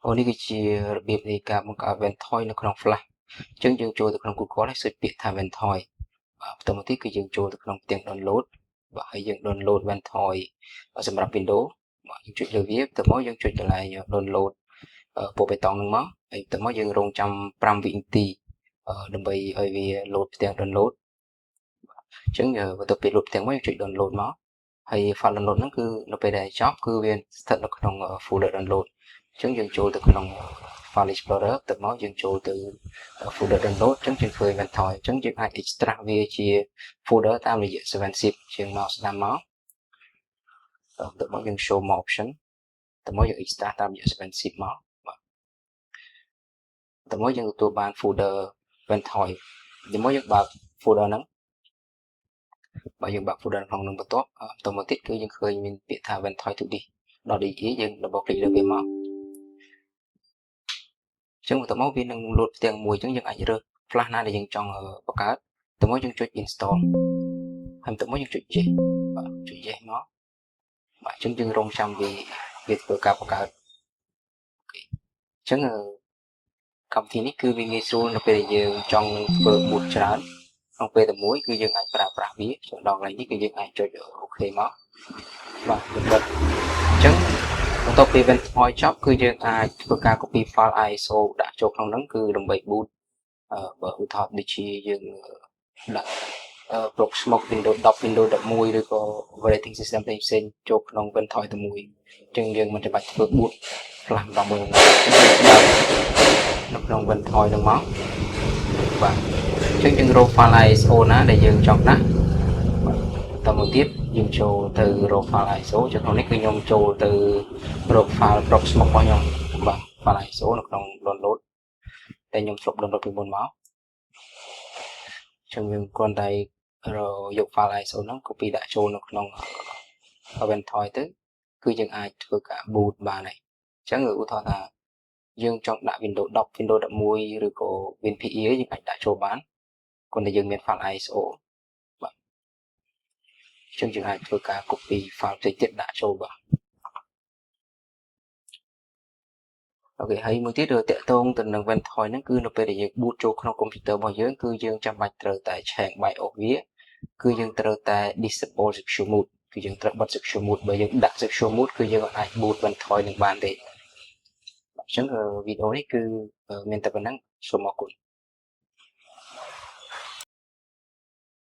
Ôនេះគឺជារបៀបនៃការបង្កើត Ventoy នៅក្នុង Flash អញ្ចឹងយើងចូលទៅក្នុង Google ហើយ search ពាក្យថា Ventoy បាទបន្ទាប់មកទៀតគឺយើងចូលទៅក្នុងផ្ទាំង download បាទហើយយើង download Ventoy សម្រាប់ Windows បាទយើងចុចលើវាបន្ទាប់មកយើងចុចកន្លែង download ពណ៌បៃតងហ្នឹងមកហើយបន្ទាប់មកយើងរងចាំ5វិនាទីដើម្បីឲ្យវា load ផ្ទាំង download អញ្ចឹងបន្ទាប់ពី load ផ្ទាំងមកយើងចុច download មកហើយ file download ហ្នឹងគឺនៅពេលដែលចប់គឺវាស្ថិតនៅក្នុង folder download អញ្ចឹងយើងចូលទៅក្នុង file explorer ទៅមកយើងចូលទៅ folder download អញ្ចឹងយើងឃើញ Ventoy អញ្ចឹងយើងអាច extract វាជា folder តាមរយៈ 7-zip ជាង mouse ស្ដាំមកទៅមកយើង show more option ទៅមកយើង extract តាមរយៈ 7-zip មកបាទទៅមកយើងទទួលបាន folder Ventoy ទៅមកយើងបើក folder ហ្នឹងបើយើងបើក folder ក្នុងនឹងបន្ទាប់ទៅមកទៀតគឺយើងឃើញមានពាក្យថា Ventoy 2D.exe យើង double click លើវាមកអញ្ចឹងបន្ទាប់មកវានឹង load ផ្ទាំងមួយអញ្ចឹងយើងអាចរើស flash ណាដែលយើងចង់បង្កើតទៅមកយើងចុច install ហើយបន្ទាប់មកយើងចុច yes បាទចុច yes មកបាទអញ្ចឹងយើងរងចាំវាធ្វើការបង្កើតអញ្ចឹងកម្មវិធីនេះគឺវាងាយស្រួលនៅពេលដែលយើងចង់ធ្វើ boot ច្រើនក្នុងពេលតែមួយគឺយើងអាចប្រើប្រាស់វាដល់កន្លែងនេះគឺយើងអាចចុច OK មកបាទបិទអញ្ចឹងបន្ទាប់ពី Ventoy ចប់គឺយើងអាចធ្វើការ copy file ISO ដាក់ចូលក្នុងហ្នឹងគឺដើម្បី boot បើឧទាហរណ៍ដូចជាយើងដាក់Proxmox Windows 10 Windows 11ឬក៏ operating system ផ្សេងៗចូលក្នុង Ventoy តែមួយអញ្ចឹងយើងមិនចាំបាច់ធ្វើ boot flash ម្ដងមួយនៅក្នុង Ventoy ហ្នឹងមកបាទអញ្ចឹងយើងរក file ISO ណាដែលយើងចង់ដាក់តទៅទៀតយើងចូលទៅរក file ISO ចុះក្នុងនេះគឺខ្ញុំចូលទៅរក file Proxmox របស់ខ្ញុំបាទ file ISO នៅក្នុង download តែខ្ញុំស្រុក download ពីមុនមកអញ្ចឹងយើងគ្រាន់តែយក file ISO ហ្នឹង copy ដាក់ចូលនៅក្នុង Ventoy ទៅគឺយើងអាចធ្វើការ boot បានហើយអញ្ចឹងឧទាហរណ៍ថាយើងចង់ដាក់ Windows 10 Windows 11ឬក៏ WinPE យើងអាចដាក់ចូលបានគ្រាន់តែយើងមាន file ISO បាទអញ្ចឹងយើងអាចធ្វើការ copy file ផ្សេងទៀតដាក់ចូលបាទអូខេហើយមួយទៀតតាក់ទងទៅនឹង Ventoy ហ្នឹងគឺនៅពេលដែលយើង boot ចូលក្នុងកុំព្យូទ័ររបស់យើងគឺយើងចាំបាច់ត្រូវតែឆែក BIOS វាគឺយើងត្រូវតែ disable secure mode គឺយើងត្រូវបិទ secure mode បើយើងដាក់ secure mode គឺយើងអាច boot Ventoy នឹងបានទេអញ្ចឹងវីដេអូនេះគឺមានតែប៉ុណ្្នឹងសូមអរគុណ